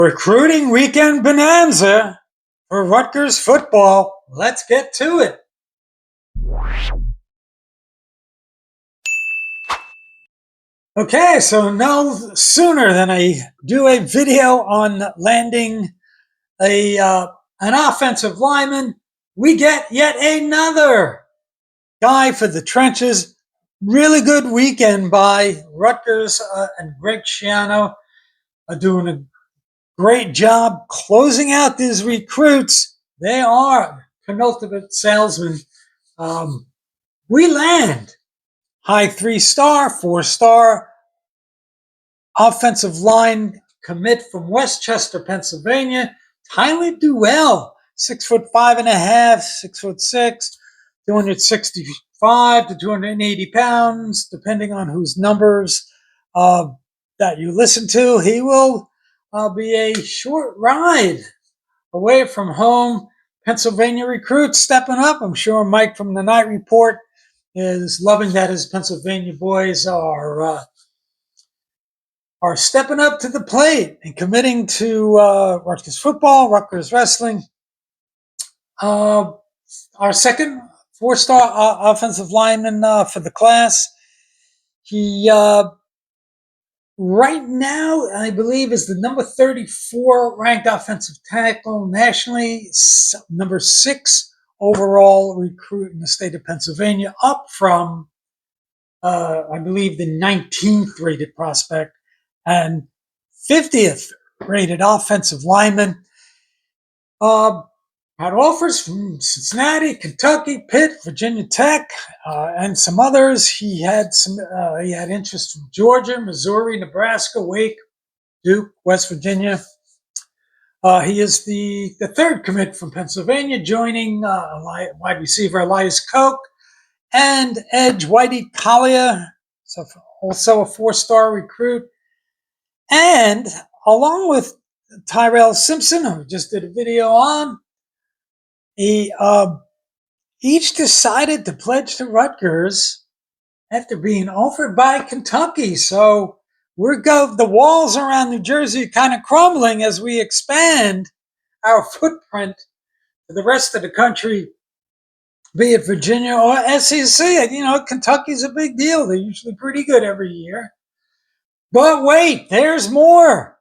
Recruiting weekend bonanza for Rutgers football. Let's get to it. Okay, so no sooner than I do a video on landing a an offensive lineman, we get yet another guy for the trenches. Really good weekend by Rutgers and Greg Schiano doing a great job closing out these recruits. They are penultimate salesmen. We land high 3-star, 4-star offensive line commit from Westchester, Pennsylvania. Tyler Duell, 6'5.5", 6'6", 265 to 280 pounds, depending on whose numbers that you listen to. He will be a short ride away from home. Pennsylvania recruits stepping up. I'm sure Mike from the Night Report is loving that his Pennsylvania boys are stepping up to the plate and committing to Rutgers football, Rutgers wrestling. Our second 4-star offensive lineman for the class. He right now, I believe, is the number 34 ranked offensive tackle nationally, number 6 overall recruit in the state of Pennsylvania, up from, I believe, the 19th rated prospect and 50th rated offensive lineman. Had offers from Cincinnati, Kentucky, Pitt, Virginia Tech, and some others. He had interest from Georgia, Missouri, Nebraska, Wake, Duke, West Virginia. He is the third commit from Pennsylvania, joining wide receiver Elias Koch and edge Whitey Collier, so also a 4-star recruit. And along with Tyrell Simpson, who we just did a video on, he each decided to pledge to Rutgers after being offered by Kentucky. So the walls around New Jersey are kind of crumbling as we expand our footprint to the rest of the country, be it Virginia or SEC. Kentucky's a big deal. They're usually pretty good every year. But wait, there's more.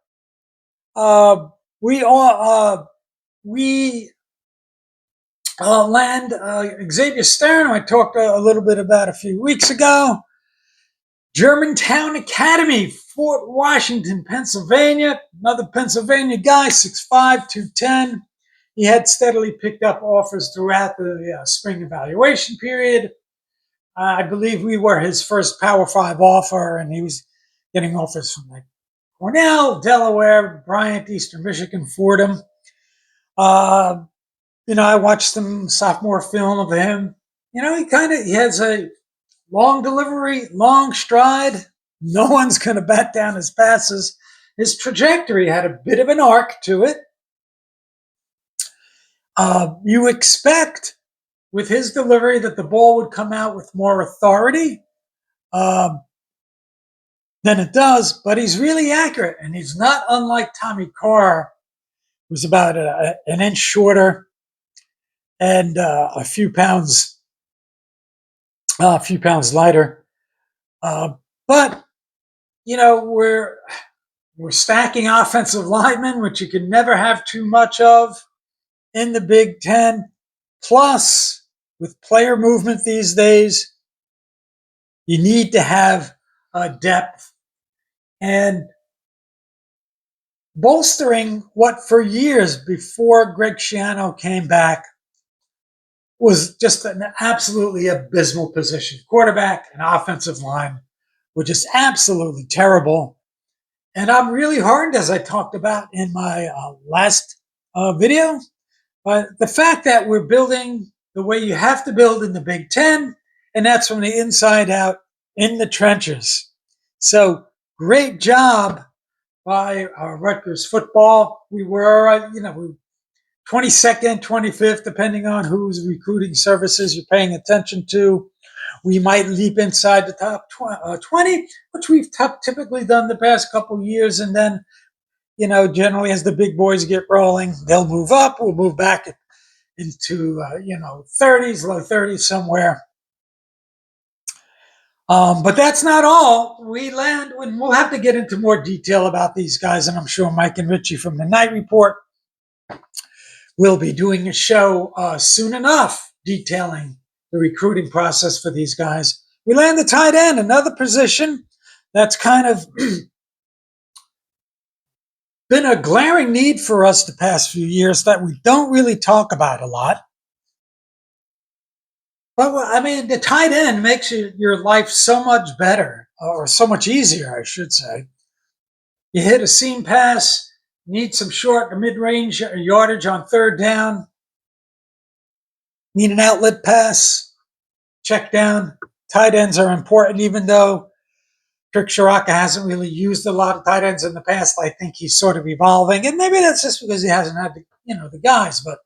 We land Xavier Stern, who I talked a little bit about a few weeks ago. Germantown Academy, Fort Washington, Pennsylvania. Another Pennsylvania guy, 6'5", 210. He had steadily picked up offers throughout the spring evaluation period. I believe we were his first Power 5 offer, and he was getting offers from like Cornell, Delaware, Bryant, Eastern Michigan, Fordham. I watched some sophomore film of him. He has a long delivery, long stride. No one's going to bat down his passes. His trajectory had a bit of an arc to it. You expect with his delivery that the ball would come out with more authority than it does, but he's really accurate, and he's not unlike Tommy Carr, who's about an inch shorter and a few pounds lighter. But we're stacking offensive linemen, which you can never have too much of in the Big Ten. Plus, with player movement these days, you need to have depth and bolstering what for years before Greg Schiano came back was just an absolutely abysmal position. Quarterback and offensive line were just absolutely terrible. And I'm really heartened, as I talked about in my last video, by the fact that we're building the way you have to build in the Big Ten, and that's from the inside out in the trenches. So great job by Rutgers football. We were, 22nd, 25th, depending on whose recruiting services you're paying attention to. We might leap inside the top 20, which we've typically done the past couple years, and then, generally as the big boys get rolling, they'll move up. We'll move back into 30s, low 30s somewhere. But that's not all. We land, and we'll have to get into more detail about these guys, and I'm sure Mike and Richie from the Night Report will be doing a show soon enough detailing the recruiting process for these guys. We land the tight end, another position that's kind of been a glaring need for us the past few years that we don't really talk about a lot. But I mean, the tight end makes your life so much better, or so much easier, I should say. You hit a seam pass, need some short or mid-range yardage on third down, need an outlet pass, check down. Tight ends are important, even though Kirk Shiraka hasn't really used a lot of tight ends in the past. I think he's sort of evolving, and maybe that's just because he hasn't had the guys. But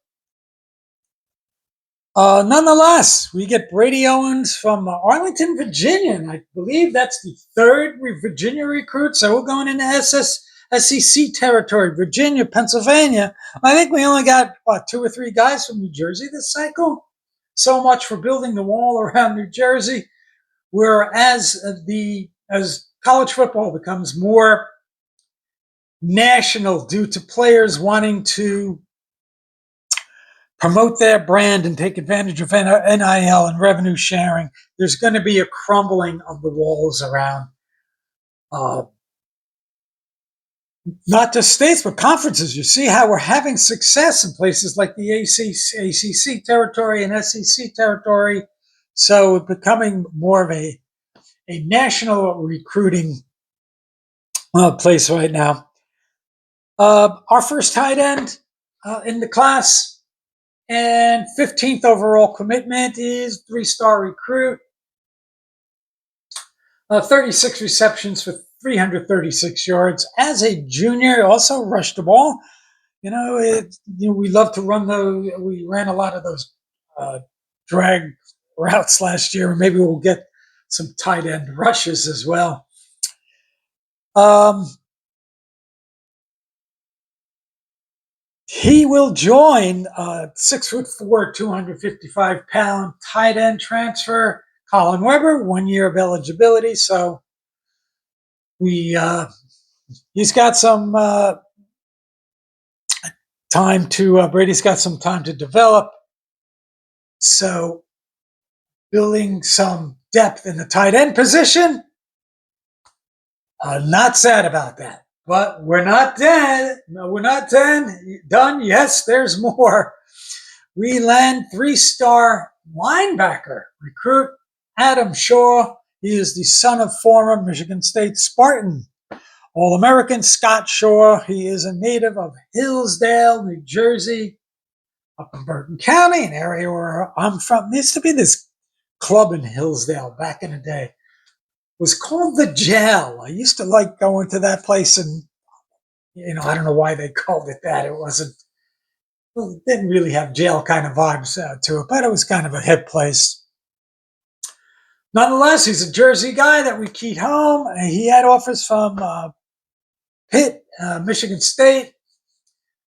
nonetheless, we get Brady Owens from Arlington, Virginia, and I believe that's the third Virginia recruit. So we're going into SEC territory, Virginia, Pennsylvania. I think we only got, 2 or 3 guys from New Jersey this cycle. So much for building the wall around New Jersey. Whereas as college football becomes more national due to players wanting to promote their brand and take advantage of NIL and revenue sharing, there's going to be a crumbling of the walls around not just states, but conferences. You see how we're having success in places like the ACC territory and SEC territory. So it's becoming more of a national recruiting place right now. Our first tight end in the class and 15th overall commitment is 3-star recruit. 36 receptions for 336 yards. As a junior, also rushed the ball. We love to run those. We ran a lot of those drag routes last year, and maybe we'll get some tight end rushes as well. He will join 6'4", 255-pound tight end transfer Colin Weber, 1 year of eligibility. So he's got some time to Brady's got some time to develop. So building some depth in the tight end position. Not sad about that. But we're not dead. No, we're not done. Yes, there's more. We land 3-star linebacker recruit Adam Shaw. He is the son of former Michigan State Spartan All-American Scott Shaw. He is a native of Hillsdale, New Jersey, up in Bergen County, an area where I'm from. There used to be this club in Hillsdale back in the day. Was called the Jail. I used to like going to that place, and I don't know why they called it that. It didn't really have jail kind of vibes to it, but it was kind of a hip place. Nonetheless, he's a Jersey guy that we keyed home. He had offers from Pitt, Michigan State,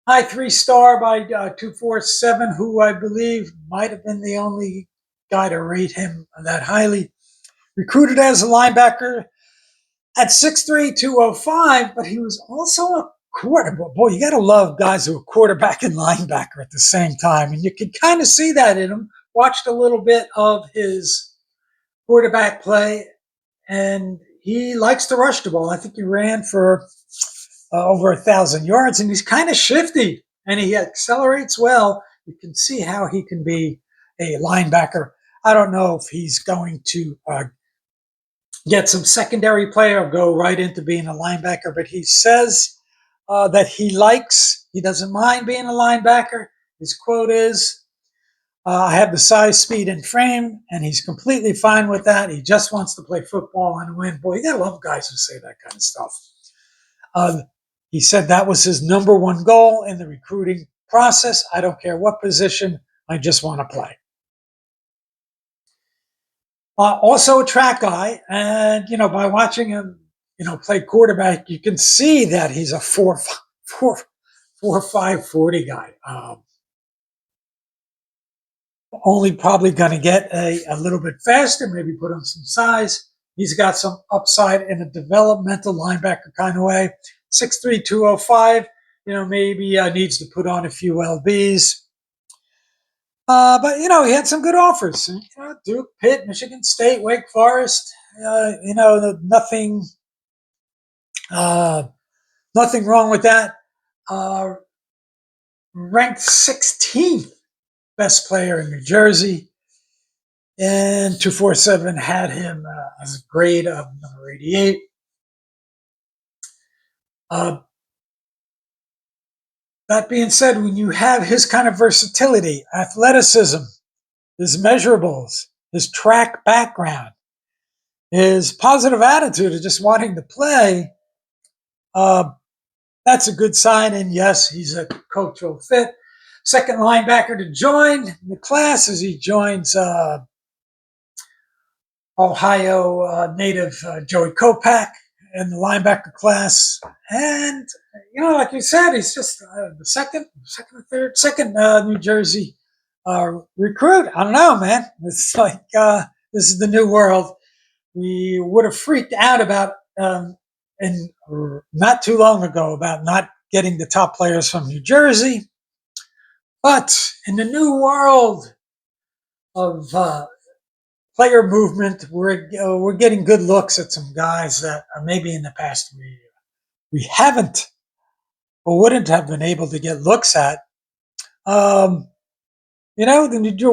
high 3-star by 247, who I believe might have been the only guy to rate him that highly. Recruited as a linebacker at 6'3", 205, but he was also a quarterback. Boy, you got to love guys who are quarterback and linebacker at the same time. And you can kind of see that in him. Watched a little bit of his quarterback play, and he likes to rush the ball. I think he ran for over 1,000 yards, and he's kind of shifty, and he accelerates well. You can see how he can be a linebacker. I don't know if he's going to get some secondary play or go right into being a linebacker, but he says that he doesn't mind being a linebacker. His quote is, I have the size, speed, and frame, and he's completely fine with that. He just wants to play football and win. Boy, you gotta love guys who say that kind of stuff. He said that was his number one goal in the recruiting process. I don't care what position, I just want to play. Also a track guy, and by watching him, play quarterback, you can see that he's a 4.5 40 guy. Only probably going to get a little bit faster, maybe put on some size. He's got some upside in a developmental linebacker kind of way. 6'3", 205. Maybe needs to put on a few LBs. But he had some good offers. Duke, Pitt, Michigan State, Wake Forest. Nothing, nothing wrong with that. Ranked 16th best player in New Jersey, and 247 had him as a grade of number 88. That being said, when you have his kind of versatility, athleticism, his measurables, his track background, his positive attitude of just wanting to play, that's a good sign. And yes, he's a cultural fit. Second linebacker to join the class as he joins Ohio native Joey Kopak in the linebacker class. And, like you said, he's just the second New Jersey recruit. I don't know, man. It's like this is the new world. We would have freaked out about, and not too long ago, about not getting the top players from New Jersey. But in the new world of player movement, we're getting good looks at some guys that maybe in the past we haven't or wouldn't have been able to get looks at. The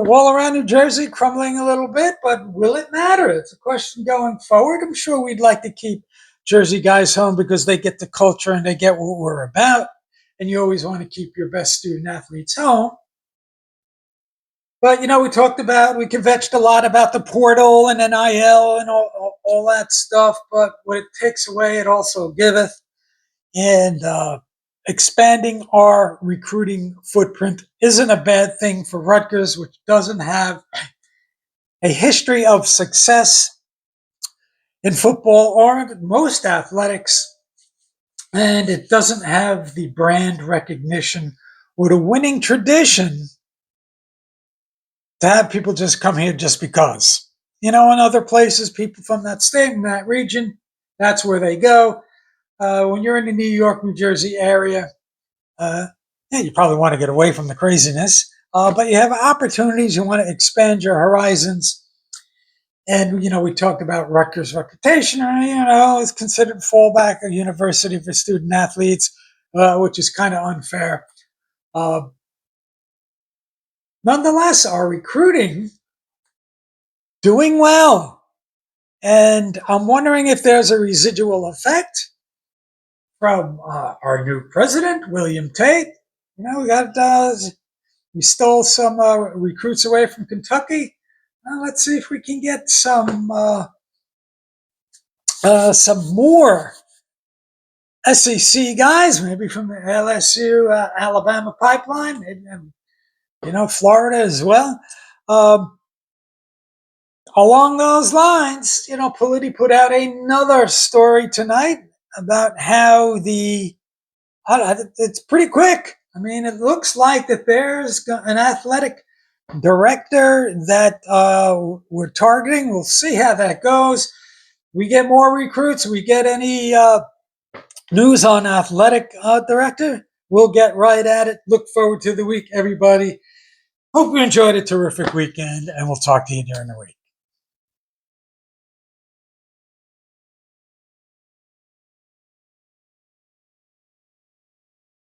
wall around New Jersey crumbling a little bit, but will it matter? It's a question going forward. I'm sure we'd like to keep Jersey guys home because they get the culture and they get what we're about. And you always want to keep your best student athletes home. But, we talked about, we convetched a lot about the portal and NIL and all that stuff. But what it takes away, it also giveth. And expanding our recruiting footprint isn't a bad thing for Rutgers, which doesn't have a history of success in football or most athletics. And it doesn't have the brand recognition or the winning tradition to have people just come here just because. In other places, people from that state and that region, that's where they go. When you're in the New York, New Jersey area, you probably want to get away from the craziness, but you have opportunities. You want to expand your horizons. And, we talked about Rutgers' reputation, it's considered fallback a university for student athletes, which is kind of unfair. Nonetheless, our recruiting doing well. And I'm wondering if there's a residual effect from our new president, William Tate. We stole some recruits away from Kentucky. Let's see if we can get some more SEC guys, maybe from the LSU, Alabama pipeline, and Florida as well. Along those lines, Politi put out another story tonight about how it's pretty quick. I mean, it looks like that there's an athletic director that we're targeting. We'll see how that goes. We get more recruits. We get any news on athletic director, we'll get right at it. Look forward to the week, everybody. Hope you enjoyed a terrific weekend, and we'll talk to you during the week.